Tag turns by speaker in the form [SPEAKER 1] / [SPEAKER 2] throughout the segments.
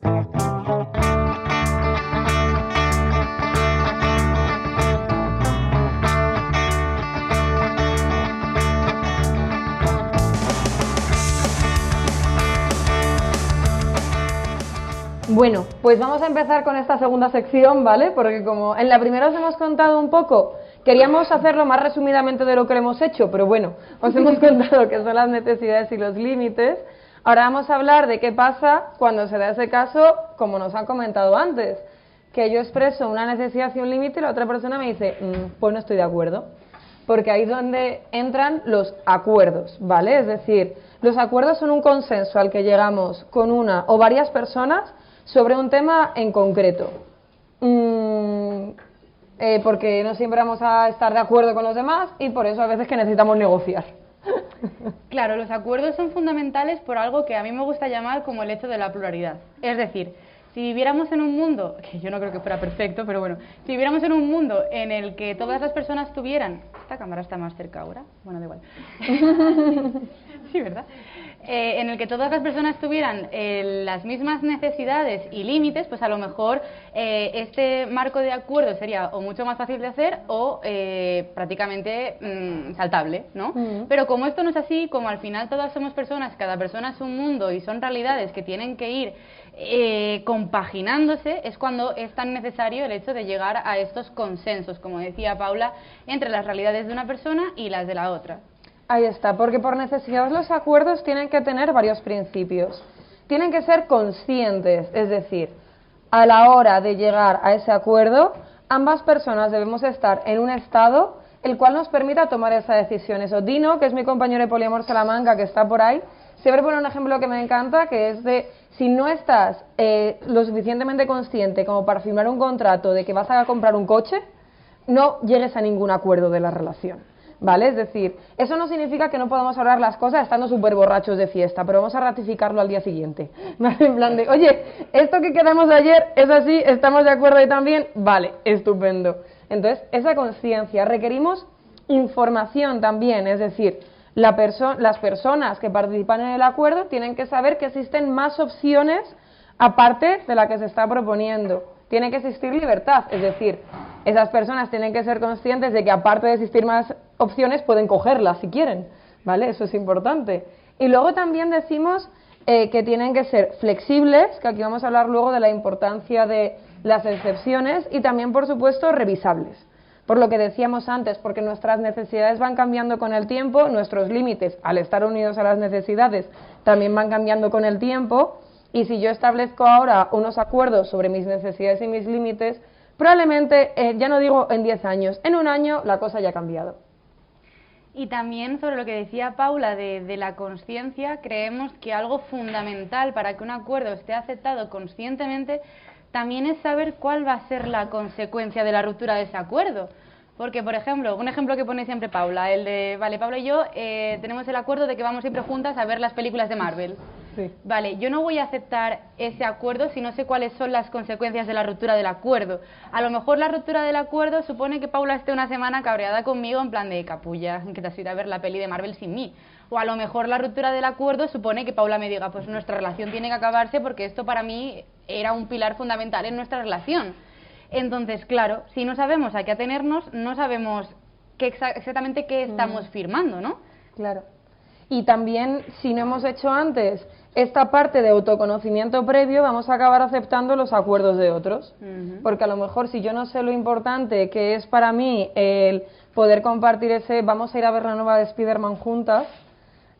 [SPEAKER 1] Bueno, pues vamos a empezar con esta segunda sección, ¿vale? Porque como en la primera os hemos contado un poco, queríamos hacerlo más resumidamente de lo que lo hemos hecho, pero bueno, os hemos contado qué son las necesidades y los límites. Ahora vamos a hablar de qué pasa cuando se da ese caso, como nos han comentado antes, que yo expreso una necesidad y un límite y la otra persona me dice, pues no estoy de acuerdo. Porque ahí es donde entran los acuerdos, ¿vale? Es decir, los acuerdos son un consenso al que llegamos con una o varias personas sobre un tema en concreto. Porque no siempre vamos a estar de acuerdo con los demás y por eso a veces que necesitamos negociar.
[SPEAKER 2] Claro, los acuerdos son fundamentales por algo que a mí me gusta llamar como el hecho de la pluralidad. Es decir, si viviéramos en un mundo, que yo no creo que fuera perfecto, pero bueno, si viviéramos en un mundo en el que todas las personas tuvieran... ¿Esta cámara está más cerca ahora? Bueno, da igual. Sí, ¿verdad? En el que todas las personas tuvieran las mismas necesidades y límites, pues a lo mejor este marco de acuerdo sería o mucho más fácil de hacer o prácticamente saltable, ¿no? Pero como esto no es así, como al final todas somos personas, cada persona es un mundo y son realidades que tienen que ir compaginándose, es cuando es tan necesario el hecho de llegar a estos consensos, como decía Paula, entre las realidades de una persona y las de la otra.
[SPEAKER 1] Ahí está, porque por necesidad los acuerdos tienen que tener varios principios. Tienen que ser conscientes, es decir, a la hora de llegar a ese acuerdo, ambas personas debemos estar en un estado el cual nos permita tomar esa decisión. Eso, Dino, que es mi compañero de Poliamor Salamanca, que está por ahí, siempre pone un ejemplo que me encanta, que es de, si no estás lo suficientemente consciente como para firmar un contrato de que vas a comprar un coche, no llegues a ningún acuerdo de la relación. ¿Vale? Es decir, eso no significa que no podamos hablar las cosas estando súper borrachos de fiesta, pero vamos a ratificarlo al día siguiente. ¿Vale? En plan de, oye, esto que quedamos ayer es así, ¿estamos de acuerdo ahí también? Vale, estupendo. Entonces, esa conciencia, requerimos información también, es decir, las personas que participan en el acuerdo tienen que saber que existen más opciones aparte de la que se está proponiendo. Tiene que existir libertad, es decir, esas personas tienen que ser conscientes de que aparte de existir más opciones pueden cogerlas si quieren, ¿vale? Eso es importante. Y luego también decimos que tienen que ser flexibles, que aquí vamos a hablar luego de la importancia de las excepciones, y también, por supuesto, revisables. Por lo que decíamos antes, porque nuestras necesidades van cambiando con el tiempo, nuestros límites, al estar unidos a las necesidades, también van cambiando con el tiempo, y si yo establezco ahora unos acuerdos sobre mis necesidades y mis límites, probablemente, ya no digo en 10 años, en un año la cosa ya ha cambiado.
[SPEAKER 2] Y también sobre lo que decía Paula de la consciencia, creemos que algo fundamental para que un acuerdo esté aceptado conscientemente también es saber cuál va a ser la consecuencia de la ruptura de ese acuerdo. Porque, por ejemplo, un ejemplo que pone siempre Paula, el de, vale, Paula y yo tenemos el acuerdo de que vamos siempre juntas a ver las películas de Marvel. Sí. Vale, yo no voy a aceptar ese acuerdo si no sé cuáles son las consecuencias de la ruptura del acuerdo. A lo mejor la ruptura del acuerdo supone que Paula esté una semana cabreada conmigo en plan de capulla, que te has ido a ver la peli de Marvel sin mí. O a lo mejor la ruptura del acuerdo supone que Paula me diga, pues nuestra relación tiene que acabarse porque esto para mí era un pilar fundamental en nuestra relación. Entonces, claro, si no sabemos a qué atenernos, no sabemos exactamente qué estamos firmando, ¿no?
[SPEAKER 1] Claro. Y también, si no hemos hecho antes esta parte de autoconocimiento previo, vamos a acabar aceptando los acuerdos de otros. Porque a lo mejor si yo no sé lo importante que es para mí el poder compartir ese, vamos a ir a ver la nueva de Spider-Man juntas,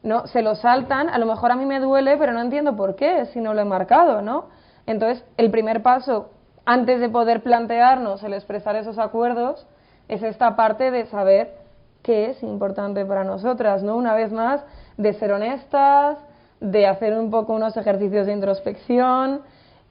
[SPEAKER 1] ¿no? Se lo saltan, a lo mejor a mí me duele, pero no entiendo por qué, si no lo he marcado, ¿no? Entonces, el primer paso, antes de poder plantearnos el expresar esos acuerdos, es esta parte de saber qué es importante para nosotras, ¿no? Una vez más, de ser honestas, de hacer un poco unos ejercicios de introspección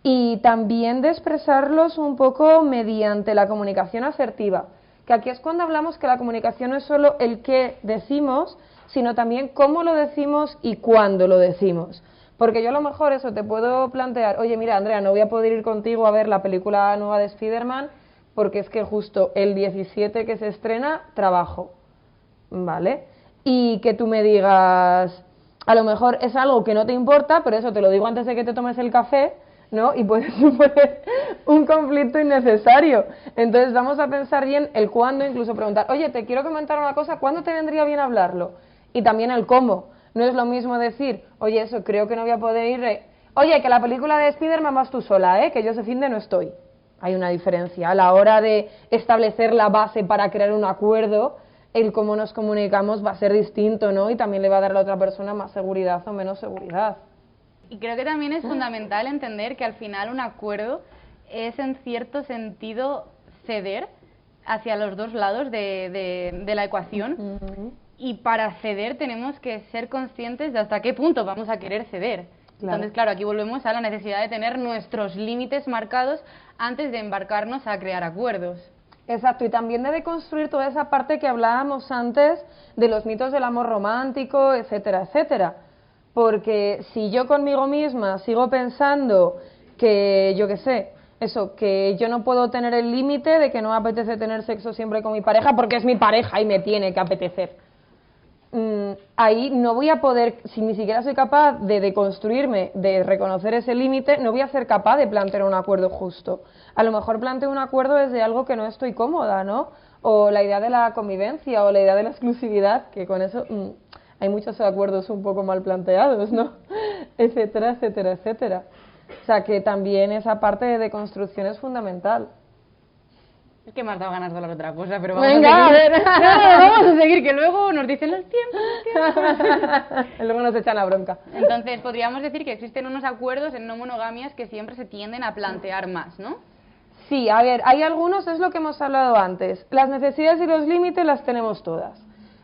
[SPEAKER 1] y también de expresarlos un poco mediante la comunicación asertiva, que aquí es cuando hablamos que la comunicación no es solo el qué decimos, sino también cómo lo decimos y cuándo lo decimos. Porque yo a lo mejor eso te puedo plantear, oye, mira, Andrea, no voy a poder ir contigo a ver la película nueva de Spider-Man porque es que justo el 17 que se estrena, trabajo, ¿vale? Y que tú me digas, a lo mejor es algo que no te importa, pero eso te lo digo antes de que te tomes el café, ¿no? Y puede suponer un conflicto innecesario. Entonces vamos a pensar bien el cuándo, incluso preguntar, oye, te quiero comentar una cosa, ¿cuándo te vendría bien hablarlo? Y también el cómo. No es lo mismo decir, oye, eso, creo que no voy a poder ir, oye, que la película de Spider-Man vas tú sola, que yo ese finde no estoy. Hay una diferencia. A la hora de establecer la base para crear un acuerdo, el cómo nos comunicamos va a ser distinto, ¿no? Y también le va a dar a la otra persona más seguridad o menos seguridad.
[SPEAKER 2] Y creo que también es fundamental entender que al final un acuerdo es en cierto sentido ceder hacia los dos lados de la ecuación. Y para ceder tenemos que ser conscientes de hasta qué punto vamos a querer ceder. Claro. Entonces, claro, aquí volvemos a la necesidad de tener nuestros límites marcados antes de embarcarnos a crear acuerdos.
[SPEAKER 1] Exacto, y también de deconstruir toda esa parte que hablábamos antes de los mitos del amor romántico, etcétera, etcétera. Porque si yo conmigo misma sigo pensando que, yo qué sé, eso, que yo no puedo tener el límite de que no me apetece tener sexo siempre con mi pareja porque es mi pareja y me tiene que apetecer. Ahí no voy a poder, si ni siquiera soy capaz de deconstruirme, de reconocer ese límite, no voy a ser capaz de plantear un acuerdo justo. A lo mejor planteo un acuerdo desde algo que no estoy cómoda, ¿no? O la idea de la convivencia o la idea de la exclusividad, que con eso hay muchos acuerdos un poco mal planteados, ¿no? Etcétera, etcétera, etcétera. O sea que también esa parte de deconstrucción es fundamental.
[SPEAKER 2] Es que me has dado ganas de hablar otra cosa, pero
[SPEAKER 1] vamos a seguir.
[SPEAKER 2] Vamos a seguir, que luego nos dicen los tiempos.
[SPEAKER 1] Luego nos echan la bronca.
[SPEAKER 2] Entonces, podríamos decir que existen unos acuerdos en no monogamias que siempre se tienden a plantear más, ¿no?
[SPEAKER 1] Sí, a ver, hay algunos, es lo que hemos hablado antes. Las necesidades y los límites las tenemos todas.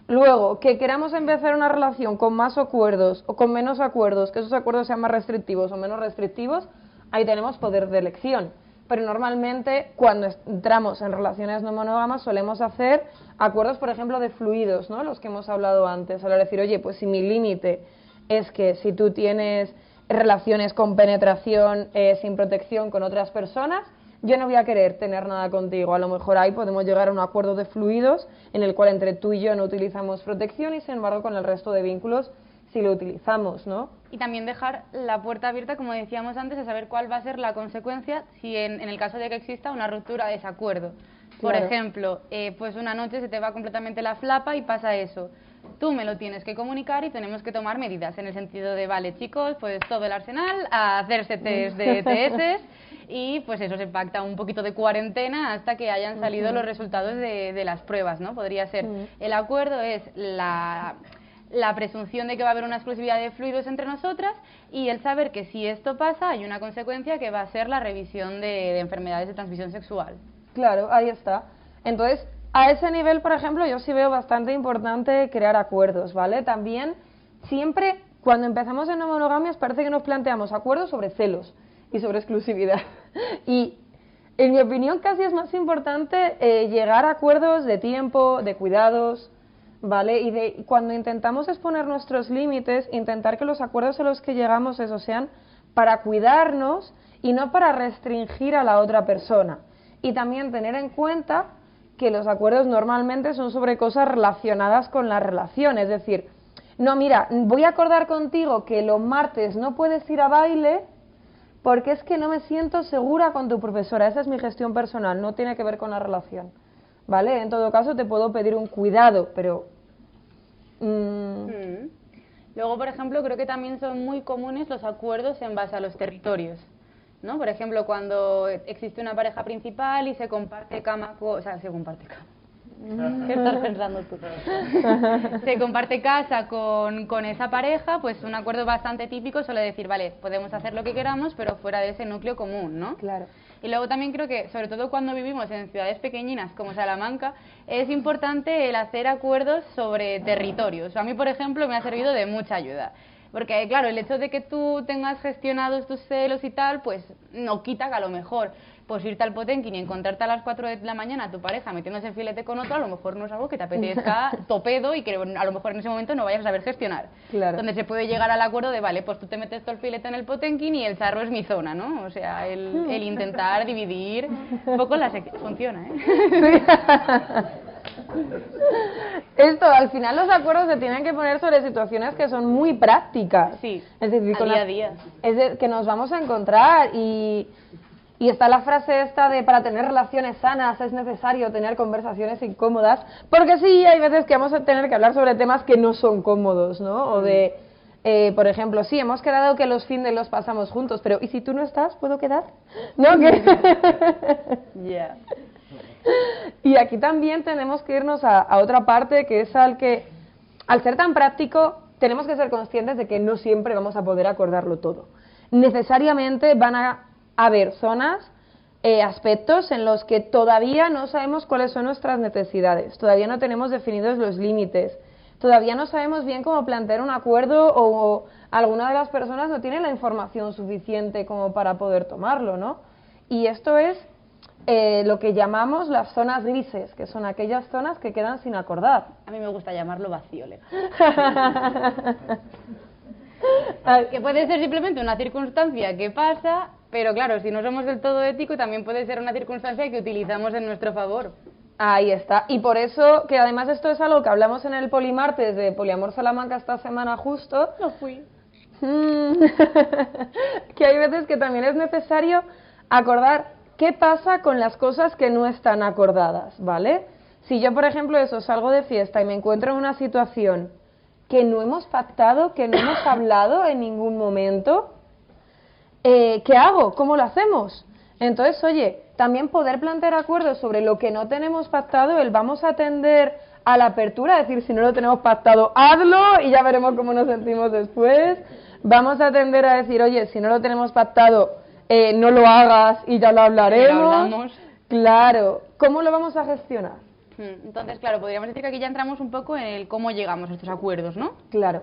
[SPEAKER 1] Luego, que queramos empezar una relación con más acuerdos o con menos acuerdos, que esos acuerdos sean más restrictivos o menos restrictivos, ahí tenemos poder de elección. Pero normalmente cuando entramos en relaciones no monógamas solemos hacer acuerdos, por ejemplo, de fluidos, ¿no? Los que hemos hablado antes, al decir, oye, pues si mi límite es que si tú tienes relaciones con penetración sin protección con otras personas, yo no voy a querer tener nada contigo. A lo mejor ahí podemos llegar a un acuerdo de fluidos en el cual entre tú y yo no utilizamos protección y sin embargo con el resto de vínculos sí lo utilizamos, ¿no?
[SPEAKER 2] Y también dejar la puerta abierta, como decíamos antes, a saber cuál va a ser la consecuencia si en el caso de que exista una ruptura de ese acuerdo. Por ejemplo, pues una noche se te va completamente la flapa y pasa eso. Tú me lo tienes que comunicar y tenemos que tomar medidas en el sentido de, vale, chicos, pues todo el arsenal, a hacerse test de ETS y pues eso, se pacta un poquito de cuarentena hasta que hayan salido los resultados de las pruebas, ¿no? Podría ser. El acuerdo es la presunción de que va a haber una exclusividad de fluidos entre nosotras y el saber que si esto pasa hay una consecuencia que va a ser la revisión de enfermedades de transmisión sexual.
[SPEAKER 1] Claro, ahí está. Entonces, a ese nivel, por ejemplo, yo sí veo bastante importante crear acuerdos, ¿vale? También, siempre, cuando empezamos en no monogamias, parece que nos planteamos acuerdos sobre celos y sobre exclusividad. Y, en mi opinión, casi es más importante llegar a acuerdos de tiempo, de cuidados, ¿vale? Y cuando intentamos exponer nuestros límites, intentar que los acuerdos a los que llegamos, eso sean para cuidarnos y no para restringir a la otra persona. Y también tener en cuenta que los acuerdos normalmente son sobre cosas relacionadas con la relación, es decir, no, mira, voy a acordar contigo que los martes no puedes ir a baile porque es que no me siento segura con tu profesora, esa es mi gestión personal, no tiene que ver con la relación, ¿vale? En todo caso te puedo pedir un cuidado, pero...
[SPEAKER 2] Luego, por ejemplo, creo que también son muy comunes los acuerdos en base a los territorios, ¿no? Por ejemplo, cuando existe una pareja principal y se comparte cama, se comparte cama. ¿Qué estás pensando tú? Se comparte casa con esa pareja, pues un acuerdo bastante típico suele decir, vale, podemos hacer lo que queramos, pero fuera de ese núcleo común, ¿no?
[SPEAKER 1] Claro.
[SPEAKER 2] Y luego también creo que, sobre todo cuando vivimos en ciudades pequeñinas como Salamanca, es importante el hacer acuerdos sobre territorios. A mí, por ejemplo, me ha servido de mucha ayuda. Porque, claro, el hecho de que tú tengas gestionados tus celos y tal, pues no quita que a lo mejor pues irte al Potenkin y encontrarte a las 4 de la mañana a tu pareja metiéndose el filete con otro, a lo mejor no es algo que te apetezca topedo y que a lo mejor en ese momento no vayas a saber gestionar.
[SPEAKER 1] Claro.
[SPEAKER 2] Donde se puede llegar al acuerdo de, vale, pues tú te metes todo el filete en el Potenkin y el charro es mi zona, ¿no? O sea, el intentar dividir un poco la funciona, ¿eh?
[SPEAKER 1] Esto, al final los acuerdos se tienen que poner sobre situaciones que son muy prácticas.
[SPEAKER 2] Sí,
[SPEAKER 1] es decir,
[SPEAKER 2] al día a día.
[SPEAKER 1] Que nos vamos a encontrar y está la frase esta de para tener relaciones sanas es necesario tener conversaciones incómodas, porque sí, hay veces que vamos a tener que hablar sobre temas que no son cómodos, ¿no? O de, por ejemplo, sí, hemos quedado que los fines los pasamos juntos, pero ¿y si tú no estás, puedo quedar? ¿No?
[SPEAKER 2] Ya.
[SPEAKER 1] Y aquí también tenemos que irnos a otra parte, que es al ser tan práctico, tenemos que ser conscientes de que no siempre vamos a poder acordarlo todo. Necesariamente van a haber zonas, aspectos en los que todavía no sabemos cuáles son nuestras necesidades, todavía no tenemos definidos los límites, todavía no sabemos bien cómo plantear un acuerdo o alguna de las personas no tiene la información suficiente como para poder tomarlo, ¿no? Y esto es lo que llamamos las zonas grises, que son aquellas zonas que quedan sin acordar.
[SPEAKER 2] A mí me gusta llamarlo vacío legal. Que puede ser simplemente una circunstancia que pasa, pero claro, si no somos del todo éticos, también puede ser una circunstancia que utilizamos en nuestro favor.
[SPEAKER 1] Ahí está. Y por eso, que además esto es algo que hablamos en el Polimartes de Poliamor Salamanca esta semana justo.
[SPEAKER 2] No fui.
[SPEAKER 1] Que hay veces que también es necesario acordar qué pasa con las cosas que no están acordadas, ¿vale? Si yo, por ejemplo, salgo de fiesta y me encuentro en una situación que no hemos pactado, que no hemos hablado en ningún momento, ¿qué hago? ¿Cómo lo hacemos? Entonces, oye, también poder plantear acuerdos sobre lo que no tenemos pactado, vamos a atender a la apertura, decir, si no lo tenemos pactado, hazlo y ya veremos cómo nos sentimos después. Vamos a atender a decir, oye, si no lo tenemos pactado, no lo hagas y ya lo hablaremos.
[SPEAKER 2] Lo hablamos.
[SPEAKER 1] Claro. ¿Cómo lo vamos a gestionar?
[SPEAKER 2] Entonces, claro, podríamos decir que aquí ya entramos un poco en el cómo llegamos a estos acuerdos, ¿no?
[SPEAKER 1] Claro.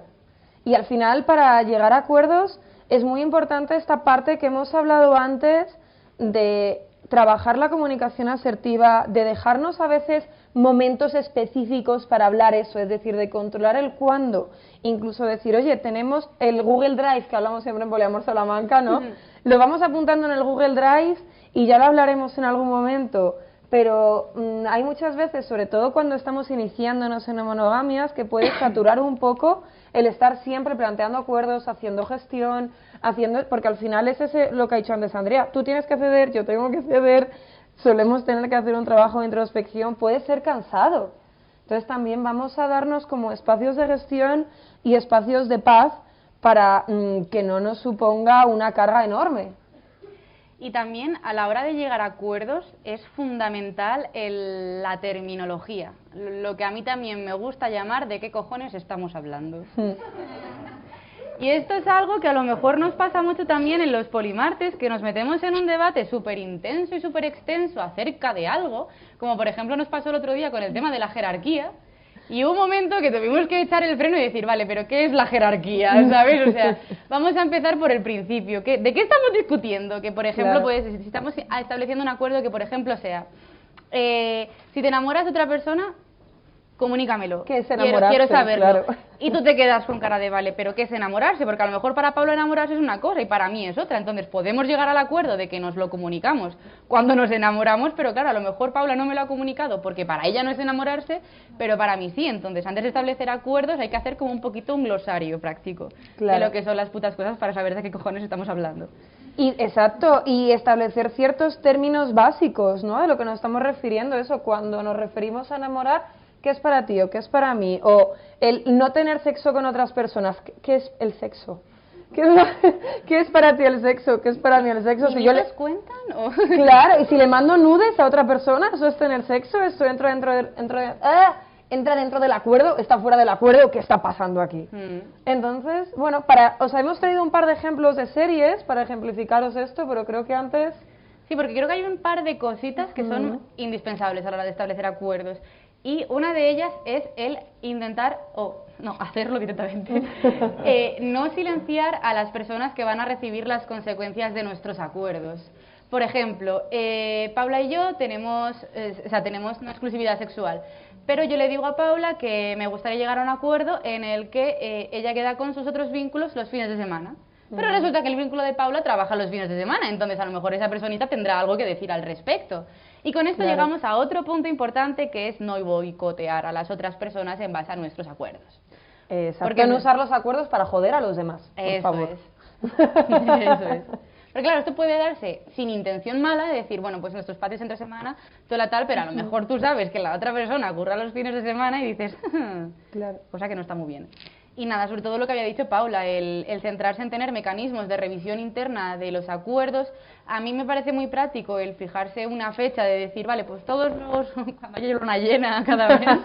[SPEAKER 1] Y al final, para llegar a acuerdos, es muy importante esta parte que hemos hablado antes de trabajar la comunicación asertiva, de dejarnos a veces momentos específicos para hablar eso, es decir, de controlar el cuándo, incluso decir, oye, tenemos el Google Drive, que hablamos siempre en Poliamor Salamanca, ¿no? Lo vamos apuntando en el Google Drive y ya lo hablaremos en algún momento, pero hay muchas veces, sobre todo cuando estamos iniciándonos en monogamias, que puede saturar un poco el estar siempre planteando acuerdos, haciendo gestión, porque al final es lo que ha dicho antes Andrea, tú tienes que ceder, yo tengo que ceder, solemos tener que hacer un trabajo de introspección, puede ser cansado. Entonces también vamos a darnos como espacios de gestión y espacios de paz para que no nos suponga una carga enorme.
[SPEAKER 2] Y también a la hora de llegar a acuerdos es fundamental la terminología, lo que a mí también me gusta llamar de qué cojones estamos hablando. Y esto es algo que a lo mejor nos pasa mucho también en los polimartes, que nos metemos en un debate súper intenso y súper extenso acerca de algo, como por ejemplo nos pasó el otro día con el tema de la jerarquía, y hubo un momento que tuvimos que echar el freno y decir, vale, pero ¿qué es la jerarquía? ¿Sabes? O sea, vamos a empezar por el principio. ¿De qué estamos discutiendo? Que, por ejemplo, pues, si estamos estableciendo un acuerdo que, por ejemplo, sea, si te enamoras de otra persona, comunícamelo.
[SPEAKER 1] ¿Qué es enamorarse?
[SPEAKER 2] Quiero saberlo.
[SPEAKER 1] Claro.
[SPEAKER 2] Y tú te quedas con cara de, vale, pero ¿qué es enamorarse? Porque a lo mejor para Pablo enamorarse es una cosa y para mí es otra. Entonces podemos llegar al acuerdo de que nos lo comunicamos cuando nos enamoramos, pero claro, a lo mejor Paula no me lo ha comunicado porque para ella no es enamorarse, pero para mí sí. Entonces, antes de establecer acuerdos hay que hacer como un poquito un glosario práctico de lo que son las putas cosas para saber de qué cojones estamos hablando.
[SPEAKER 1] Y exacto, y establecer ciertos términos básicos, ¿no? De lo que nos estamos refiriendo, eso, cuando nos referimos a enamorar, ¿qué es para ti o qué es para mí? O el no tener sexo con otras personas, ¿qué es el sexo? ¿Qué es para ti el sexo? ¿Qué es para mí el sexo?
[SPEAKER 2] ¿Y
[SPEAKER 1] si yo
[SPEAKER 2] les cuentan? ¿O?
[SPEAKER 1] Claro, y si le mando nudes a otra persona, ¿eso es tener sexo? ¿Eso entra dentro del acuerdo? ¿Está fuera del acuerdo? ¿Qué está pasando aquí? Entonces, bueno, os hemos traído un par de ejemplos de series para ejemplificaros esto, pero creo que antes...
[SPEAKER 2] Sí, porque creo que hay un par de cositas que son indispensables a la hora de establecer acuerdos. Y una de ellas es el intentar, hacerlo directamente, no silenciar a las personas que van a recibir las consecuencias de nuestros acuerdos. Por ejemplo, Paula y yo tenemos una exclusividad sexual, pero yo le digo a Paula que me gustaría llegar a un acuerdo en el que ella queda con sus otros vínculos los fines de semana. Pero resulta que el vínculo de Paula trabaja los fines de semana, entonces a lo mejor esa personita tendrá algo que decir al respecto. Y con esto llegamos a otro punto importante, que es no boicotear a las otras personas en base a nuestros acuerdos.
[SPEAKER 1] Porque no usar los acuerdos para joder a los demás, por favor.
[SPEAKER 2] Eso es. Pero claro, esto puede darse sin intención mala de decir, bueno, pues nuestros patios entre semana, toda tal, pero a lo mejor tú sabes que la otra persona curra los fines de semana y dices, claro, cosa que no está muy bien. Y nada, sobre todo lo que había dicho Paula, el centrarse en tener mecanismos de revisión interna de los acuerdos, a mí me parece muy práctico el fijarse una fecha de decir, vale, pues todos los, cuando haya luna llena cada mes,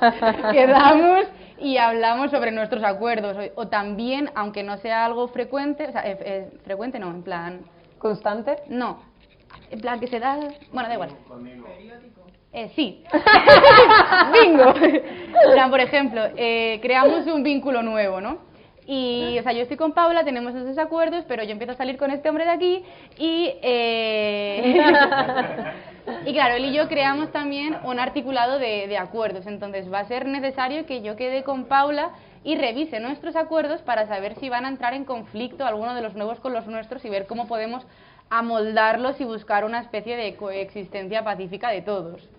[SPEAKER 2] quedamos y hablamos sobre nuestros acuerdos. O también, aunque no sea algo frecuente, o sea, frecuente no, en plan...
[SPEAKER 1] ¿Constante?
[SPEAKER 2] No, en plan que se da... Bueno, da igual. Sí. ¡Bingo! O sea, por ejemplo, creamos un vínculo nuevo, ¿no? Y, o sea, yo estoy con Paula, tenemos esos acuerdos, pero yo empiezo a salir con este hombre de aquí y... y claro, él y yo creamos también un articulado de acuerdos. Entonces va a ser necesario que yo quede con Paula y revise nuestros acuerdos para saber si van a entrar en conflicto alguno de los nuevos con los nuestros y ver cómo podemos amoldarlos y buscar una especie de coexistencia pacífica de todos.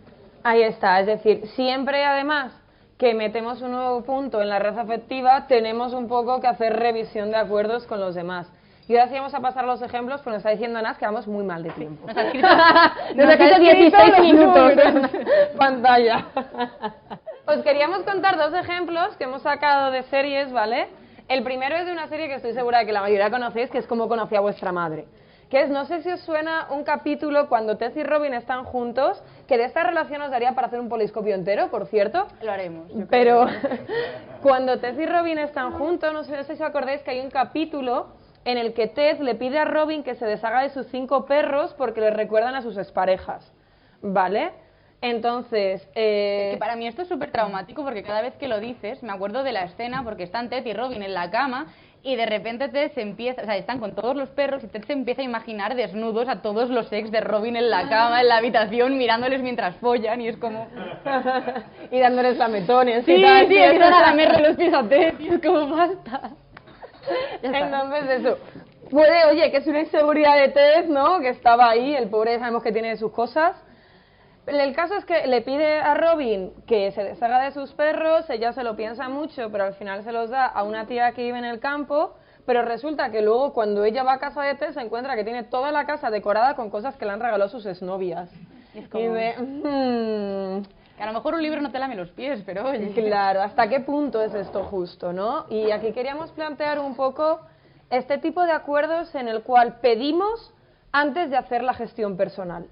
[SPEAKER 1] Ahí está, es decir, siempre además que metemos un nuevo punto en la red afectiva, tenemos un poco que hacer revisión de acuerdos con los demás. Y ahora sí vamos a pasar los ejemplos, pues nos está diciendo Ana que vamos muy mal de tiempo.
[SPEAKER 2] Nos ha escrito
[SPEAKER 1] 16 minutos en pantalla. Os queríamos contar dos ejemplos que hemos sacado de series, ¿vale? El primero es de una serie que estoy segura de que la mayoría conocéis, que es Cómo conocí a vuestra madre. Que es, no sé si os suena un capítulo cuando Ted y Robin están juntos, que de esta relación os daría para hacer un poliscopio entero, por cierto.
[SPEAKER 2] Lo haremos.
[SPEAKER 1] Pero cuando Ted y Robin están juntos, no sé si os acordáis que hay un capítulo en el que Ted le pide a Robin que se deshaga de sus 5 perros porque le recuerdan a sus exparejas, ¿vale? Entonces...
[SPEAKER 2] Que para mí esto es súper traumático porque cada vez que lo dices me acuerdo de la escena porque están Ted y Robin en la cama y de repente Ted se empieza, o sea, están con todos los perros y Ted se empieza a imaginar desnudos a todos los ex de Robin en la cama, en la habitación, mirándoles mientras follan y es como...
[SPEAKER 1] y dándoles lametones.
[SPEAKER 2] Sí,
[SPEAKER 1] tal,
[SPEAKER 2] sí, empiezan a lamerle los pies a Ted y es como basta.
[SPEAKER 1] Entonces eso, puede, oye, que es una inseguridad de Ted, ¿no? Que estaba ahí, el pobre sabemos que tiene sus cosas. El caso es que le pide a Robin que se deshaga de sus perros, ella se lo piensa mucho, pero al final se los da a una tía que vive en el campo, pero resulta que luego cuando ella va a casa de Ted se encuentra que tiene toda la casa decorada con cosas que le han regalado sus exnovias.
[SPEAKER 2] Es como...
[SPEAKER 1] Y de...
[SPEAKER 2] Que a lo mejor un libro no te lame los pies, pero oye...
[SPEAKER 1] Claro, ¿hasta qué punto es esto justo, no? Y aquí queríamos plantear un poco este tipo de acuerdos en el cual pedimos antes de hacer la gestión personal.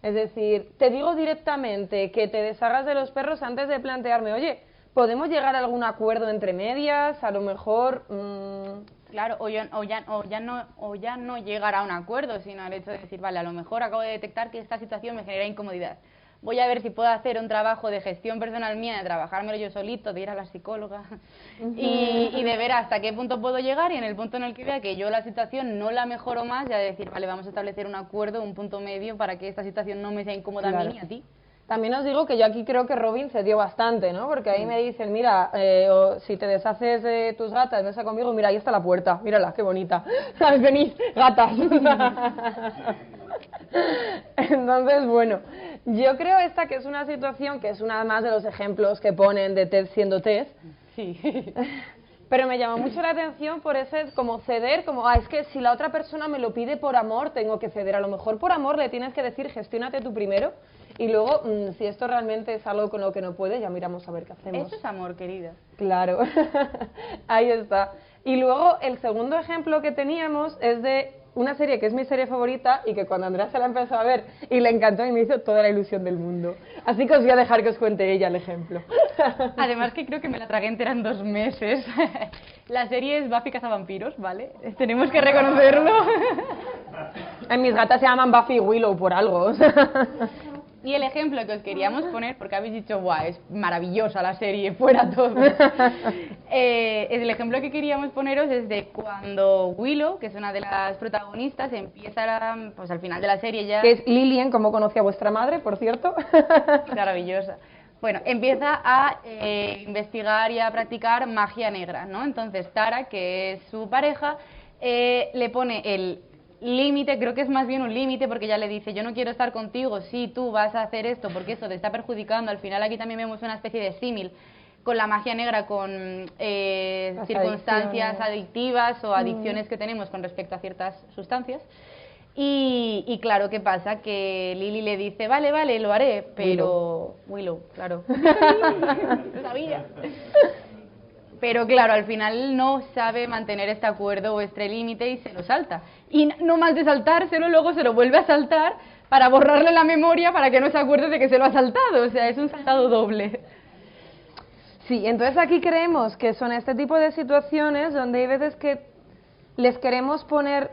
[SPEAKER 1] Es decir, te digo directamente que te deshagas de los perros antes de plantearme, oye, ¿podemos llegar a algún acuerdo entre medias? A lo mejor...
[SPEAKER 2] Claro, o ya no llegar a un acuerdo, sino al hecho de decir, vale, a lo mejor acabo de detectar que esta situación me genera incomodidad. Voy a ver si puedo hacer un trabajo de gestión personal mía, de trabajármelo yo solito, de ir a la psicóloga y de ver hasta qué punto puedo llegar y en el punto en el que vea que yo la situación no la mejoro más, ya de decir, vale, vamos a establecer un acuerdo, un punto medio para que esta situación no me sea incómoda a mí ni a ti.
[SPEAKER 1] También os digo que yo aquí creo que Robin se dio bastante, ¿no? Porque ahí me dicen, mira, si te deshaces de tus gatas, ven conmigo, mira, ahí está la puerta, mírala, qué bonita. ¿Sabes? Venid, gatas. Entonces, bueno, yo creo esta que es una situación que es una más de los ejemplos que ponen de Ted siendo Ted.
[SPEAKER 2] Sí.
[SPEAKER 1] Pero me llamó mucho la atención por ese como ceder, como, es que si la otra persona me lo pide por amor, tengo que ceder. A lo mejor por amor le tienes que decir, gestiónate tú primero. Y luego, si esto realmente es algo con lo que no puedes, ya miramos a ver qué hacemos.
[SPEAKER 2] Eso es amor, querida.
[SPEAKER 1] Claro, ahí está. Y luego, el segundo ejemplo que teníamos es de una serie que es mi serie favorita y que cuando Andrea se la empezó a ver y le encantó y me hizo toda la ilusión del mundo. Así que os voy a dejar que os cuente ella el ejemplo.
[SPEAKER 2] Además que creo que me la tragué entera en 2 meses. La serie es Buffy cazavampiros, ¿vale? Tenemos que reconocerlo.
[SPEAKER 1] En mis gatas se llaman Buffy y Willow por algo.
[SPEAKER 2] Y el ejemplo que os queríamos poner, porque habéis dicho, guau, es maravillosa la serie, fuera todo. El ejemplo que queríamos poneros es de cuando Willow, que es una de las protagonistas, empieza, pues al final de la serie ya...
[SPEAKER 1] Que es Lillian, como conocí a vuestra madre, por cierto.
[SPEAKER 2] Maravillosa. Bueno, empieza a investigar y a practicar magia negra, ¿no? Entonces Tara, que es su pareja, le pone el límite, creo que es más bien un límite, porque ya le dice, yo no quiero estar contigo si tú vas a hacer esto, porque eso te está perjudicando. Al final aquí también vemos una especie de símil con la magia negra, con circunstancias adictivas o adicciones que tenemos con respecto a ciertas sustancias. Y claro, ¿qué pasa? Que Lily le dice, vale, vale, lo haré, pero... Willow, claro. Lo sabía. Pero claro, al final no sabe mantener este acuerdo o este límite y se lo salta. Y no más de saltárselo, luego se lo vuelve a saltar para borrarle la memoria para que no se acuerde de que se lo ha saltado. O sea, es un saltado doble.
[SPEAKER 1] Sí, entonces aquí creemos que son este tipo de situaciones donde hay veces que les queremos poner,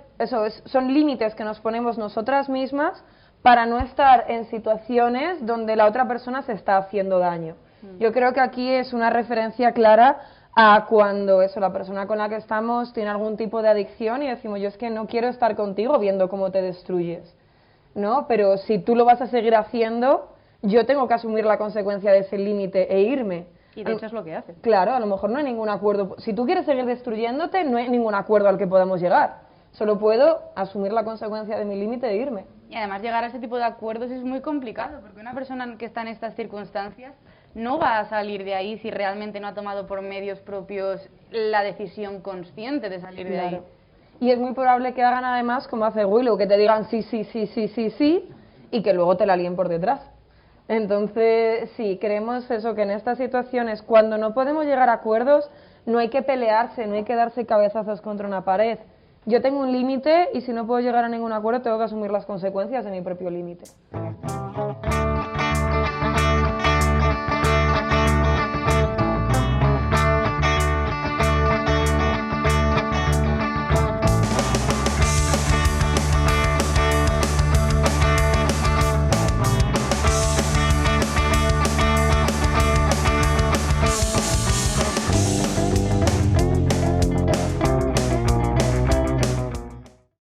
[SPEAKER 1] son límites que nos ponemos nosotras mismas para no estar en situaciones donde la otra persona se está haciendo daño. Yo creo que aquí es una referencia clara a cuando la persona con la que estamos tiene algún tipo de adicción y decimos, yo es que no quiero estar contigo viendo cómo te destruyes, ¿no? Pero si tú lo vas a seguir haciendo, yo tengo que asumir la consecuencia de ese límite e irme.
[SPEAKER 2] Y de hecho es lo que hace.
[SPEAKER 1] Claro, a lo mejor no hay ningún acuerdo. Si tú quieres seguir destruyéndote, no hay ningún acuerdo al que podamos llegar. Solo puedo asumir la consecuencia de mi límite e irme.
[SPEAKER 2] Y además llegar a ese tipo de acuerdos es muy complicado, porque una persona que está en estas circunstancias no va a salir de ahí si realmente no ha tomado por medios propios la decisión consciente de salir de ahí.
[SPEAKER 1] Y es muy probable que hagan además como hace Willow, que te digan sí, sí, sí, sí, sí, sí, y que luego te la líen por detrás. Entonces, sí, creemos eso, que en estas situaciones, cuando no podemos llegar a acuerdos, no hay que pelearse, no hay que darse cabezazos contra una pared. Yo tengo un límite y si no puedo llegar a ningún acuerdo, tengo que asumir las consecuencias de mi propio límite.